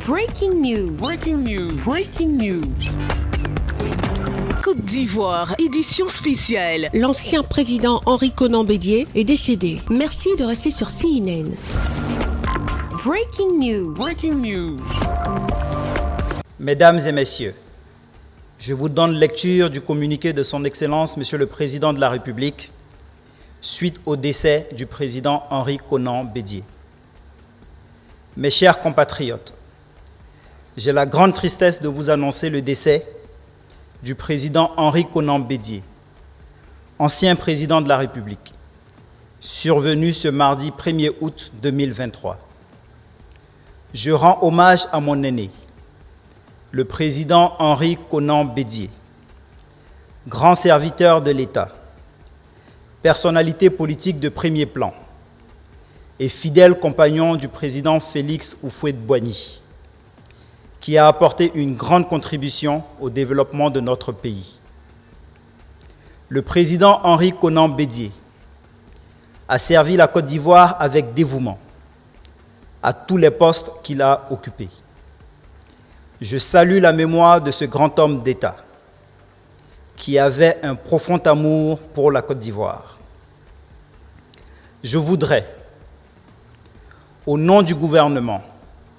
Breaking news. Breaking news. Breaking news. Côte d'Ivoire, édition spéciale. L'ancien président Henri Konan Bédié est décédé. Merci de rester sur CNN. Breaking news. Breaking news. Mesdames et messieurs, je vous donne lecture du communiqué de Son Excellence, Monsieur le Président de la République, suite au décès du président Henri Konan Bédié. Mes chers compatriotes, j'ai la grande tristesse de vous annoncer le décès du président Henri Konan Bédié, ancien président de la République, survenu ce mardi 1er août 2023. Je rends hommage à mon aîné, le président Henri Konan Bédié, grand serviteur de l'État, personnalité politique de premier plan et fidèle compagnon du président Félix Houphouët-Boigny, qui a apporté une grande contribution au développement de notre pays. Le président Henri Konan Bédié a servi la Côte d'Ivoire avec dévouement à tous les postes qu'il a occupés. Je salue la mémoire de ce grand homme d'État qui avait un profond amour pour la Côte d'Ivoire. Je voudrais, au nom du gouvernement,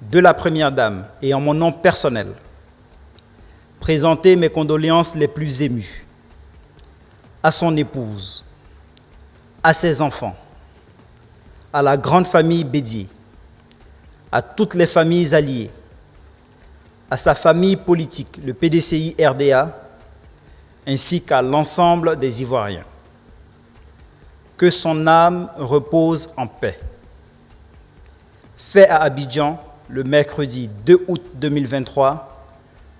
de la Première Dame et en mon nom personnel, présenter mes condoléances les plus émues à son épouse, à ses enfants, à la grande famille Bédié, à toutes les familles alliées, à sa famille politique, le PDCI RDA, ainsi qu'à l'ensemble des Ivoiriens. Que son âme repose en paix. Fait à Abidjan, le mercredi 2 août 2023,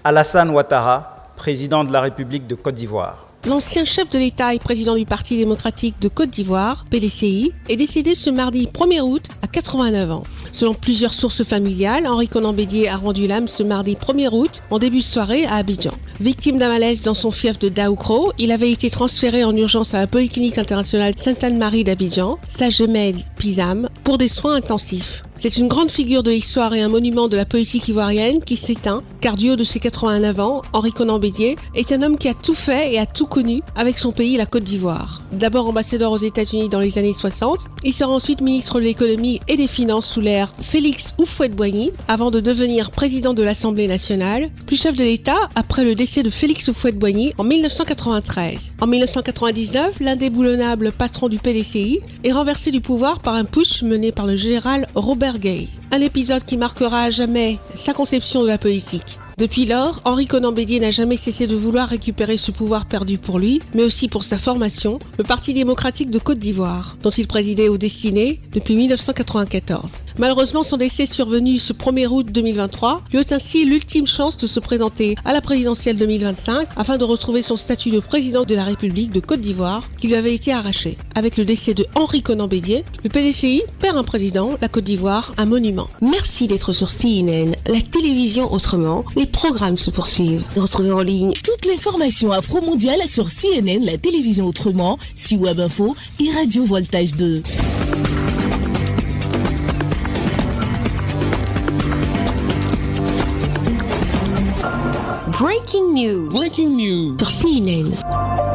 Alassane Ouattara, président de la République de Côte d'Ivoire. L'ancien chef de l'État et président du Parti démocratique de Côte d'Ivoire, PDCI, est décédé ce mardi 1er août à 89 ans. Selon plusieurs sources familiales, Henri Konan Bédié a rendu l'âme ce mardi 1er août en début de soirée à Abidjan. Victime d'un malaise dans son fief de Daoukro, il avait été transféré en urgence à la Polyclinique internationale Sainte-Anne-Marie d'Abidjan, sa jumelle Pisam, pour des soins intensifs. C'est une grande figure de l'histoire et un monument de la politique ivoirienne qui s'éteint, car du haut de ses 89 ans, Henri Konan Bédié est un homme qui a tout fait et a tout connu avec son pays, la Côte d'Ivoire. D'abord ambassadeur aux États-Unis dans les années 60, il sera ensuite ministre de l'économie et des finances sous l'ère Félix Houphouët-Boigny, avant de devenir président de l'Assemblée nationale, puis chef de l'État après le décès de Félix Houphouët-Boigny en 1993. En 1999, l'indéboulonnable patron du PDCI est renversé du pouvoir par un putsch mené par le général Robert Guei. Un épisode qui marquera à jamais sa conception de la politique. Depuis lors, Henri Konan Bédié n'a jamais cessé de vouloir récupérer ce pouvoir perdu pour lui, mais aussi pour sa formation, le Parti démocratique de Côte d'Ivoire, dont il présidait aux destinées depuis 1994. Malheureusement, son décès survenu ce 1er août 2023 lui ôte ainsi l'ultime chance de se présenter à la présidentielle 2025 afin de retrouver son statut de président de la République de Côte d'Ivoire qui lui avait été arraché. Avec le décès de Henri Konan Bédié, le PDCI perd un président, la Côte d'Ivoire un monument. Merci d'être sur CNN, la télévision autrement. Les programmes se poursuivent. Retrouvez en ligne Toutes les formations afro-mondiales sur CNN, la télévision autrement, C-Web Info et Radio Voltage 2. Breaking news. Breaking news. sur CNN.